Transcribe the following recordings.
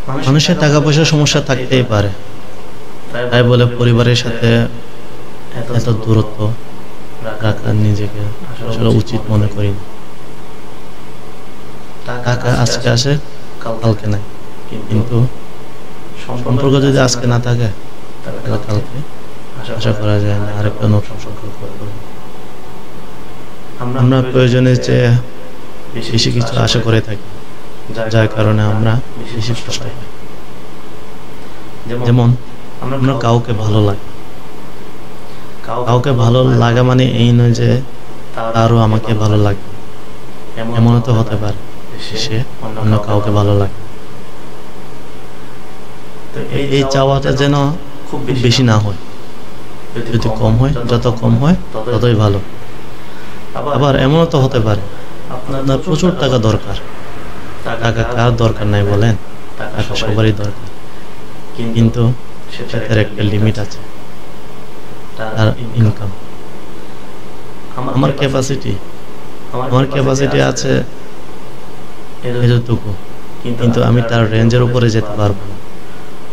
মানুষের টাকা পয়সার সমস্যা থাকতেই পারে, তাই বলে পরিবারের সাথে এত দূরত্ব রাখা নিজেকে আসলে উচিত মনে করি না। টাকা আজকে আসে কালকে নাই, কিন্তু সম্পর্ক যদি আজকে না থাকে তাহলে কালকে আশা করা যায় না আরেকটা নতুন সম্পর্ক করবে। আমরা প্রয়োজনের চেয়ে বেশি কিছু আশা করে থাকি, যার কারণে আমরা বেশি কষ্ট পাই। যেমন আমরা কাউকে ভালো লাগে, কাউকে ভালো লাগা মানে এই নয় যে তারও আমাকে ভালো লাগে, এমনও তো হতে পারে সে অন্য কাউকে ভালো লাগে। এই চাওয়াটা যেন খুব বেশি না হয়, যদি কম হয়, যত কম হয় ততই ভালো। আবার এমনও তো হতে পারে আপনার প্রচুর টাকা দরকার। টাকা কার দরকার নাই বলেন? টাকা সবারই দরকার, কিন্তু সেটার একটা লিমিট আছে, তার ইনকাম। আমার ক্যাপাসিটি আছে এতটুকু, কিন্তু আমি তার রেঞ্জের উপরে যেতে পারবো না।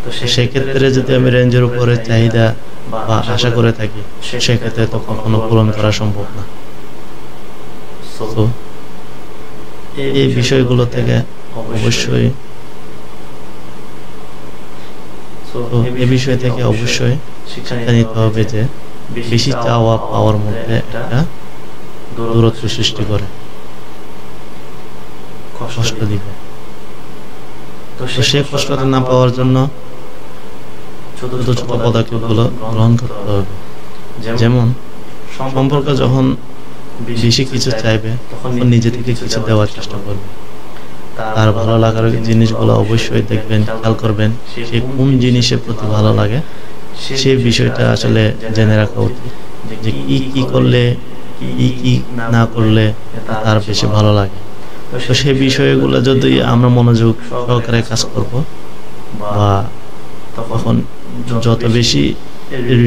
তো সেক্ষেত্রে যদি আমি রেঞ্জের উপরে চাহিদা বা আশা করে থাকি, সেক্ষেত্রে তো কখনো পূরণ করা সম্ভব না। তো এই বিষয়গুলো থেকে অবশ্যই শিক্ষা নিতে হবে যে বেশি চাওয়া পাওয়ার মধ্যে একটা দূরত্ব সৃষ্টি করে, কষ্ট দিবে। তো সে কষ্টটা না পাওয়ার জন্য ছোট ছোট পদক্ষেপগুলো গ্রহণ করতে হবে। যেমন সম্পর্ক যখন বেশি কিছু চাইবে তখন নিজে থেকে কিছু দেওয়ার চেষ্টা করবে। তার ভালো লাগার জিনিসগুলো অবশ্যই দেখবেন, খেয়াল করবেন সে কোন জিনিসের প্রতি ভালো লাগে, সেই বিষয়টা আসলে জেনে রাখা উচিত যে কি করলে কি না করলে তার বেশি ভালো লাগে। তো সেই বিষয়গুলো যদি আমরা মনোযোগ সহকারে কাজ করব, বা তখন যত বেশি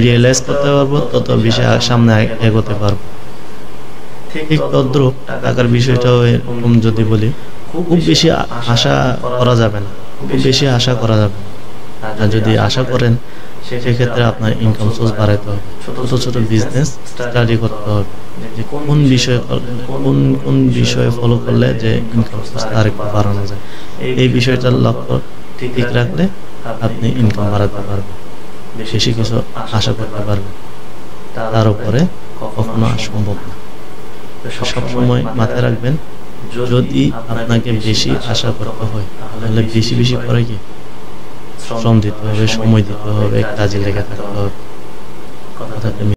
রিয়েলাইজ করতে পারবো তত বেশি সামনে এগোতে পারবো। ঠিক তদ্রুপ টাকার বিষয়টাও এরকম যদি বলি, খুব বেশি আশা করা যাবে না, আর যদি আশা করেন সেক্ষেত্রে আপনার ইনকাম সোর্স বাড়াইতে হবে, ছোট ছোট বিজনেস স্টাডি করতে হবে যে কোন বিষয়ে ফলো করলে যে ইনকাম সোর্স আরেকটু বাড়ানো যায়। এই বিষয়টার লক্ষ্য ঠিক রাখলে আপনি ইনকাম বাড়াতে পারবেন, বেশি কিছু আশা করতে পারবেন, তার উপরে কখনো সম্ভব না। সবসময় মাথায় রাখবেন, যদি আপনাকে বেশি আশা করতে হয় তাহলে বেশি করে কি শ্রম দিতে হবে, সময় দিতে হবে, কাজে লেগে থাকতে হবে।